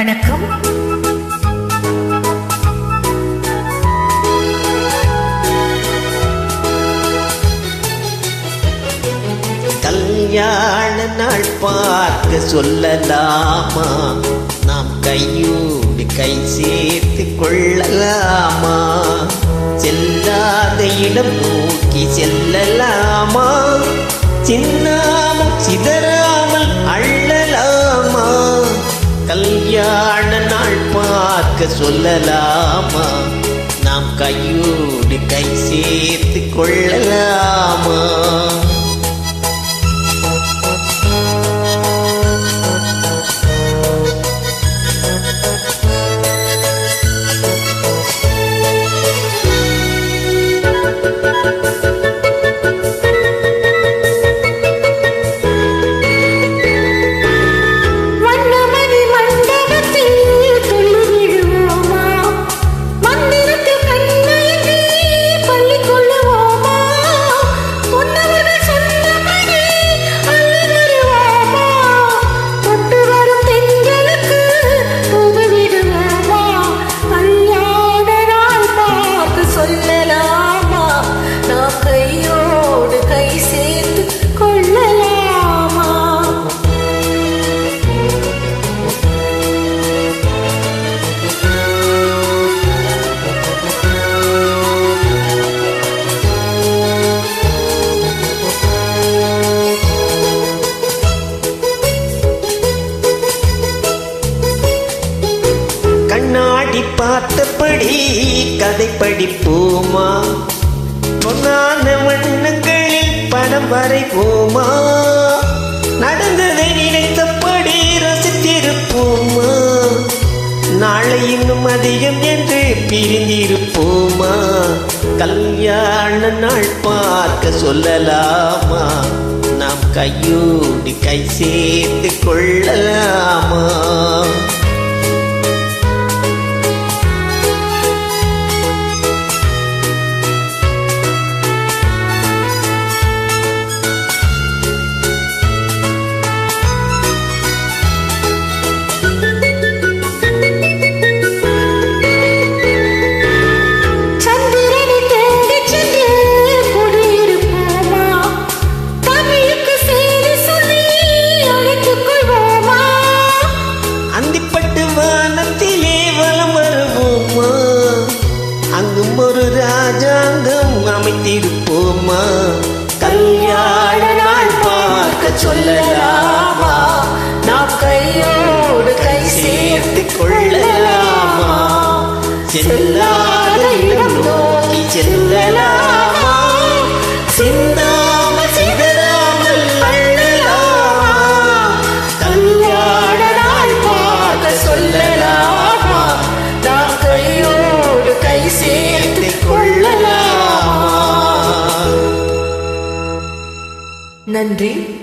வணக்கம். கல்யாண நாள் பார்க்க சொல்லலாமா? நாம் கையோடு கை சேர்த்து கொள்ளலாமா? செல்லாத இடம் நோக்கி செல்லலாமா? சின்னாமல் சிதறாமல் அள்ளலாமா? கல்யாண நாள் பார்க்க சொல்லலாமா? நாம் கையோடு கை சேர்த்து கொள்ளலாமா? கண்ணாடி பார்த்தபடி கதை படிப்போமா? பொன்னான வண்ணங்களில் படம் வரைப்போமா? நடந்ததை நினைத்தபடி ரசித்திருப்போமா? நாளை இன்னும் அதிகம் என்று பிரிந்திருப்போமா? கல்யாண நாள் பார்க்க சொல்லலாமா? நாம் கையோடு கை சேர்த்து கொள்ளலாமா? அங்கும் ஒரு ராஜாங்கம் அமைத்திருப்போமா? கல்யாண நாள் பார்க்க சொல்லலாமா? நாம் கையோடு கை சேர்த்து கொள்ளலாமா? செல்லாத இடம் நோக்கி செல்லலாமா? சிந்தாமல் சிதறாமல் அள்ளலாமா? கல்யாண நாள் பார்க்க சொல்லலாமா? நாம் கையோடு கை சேர்த்து கொள்ளலாமா? நன்றி.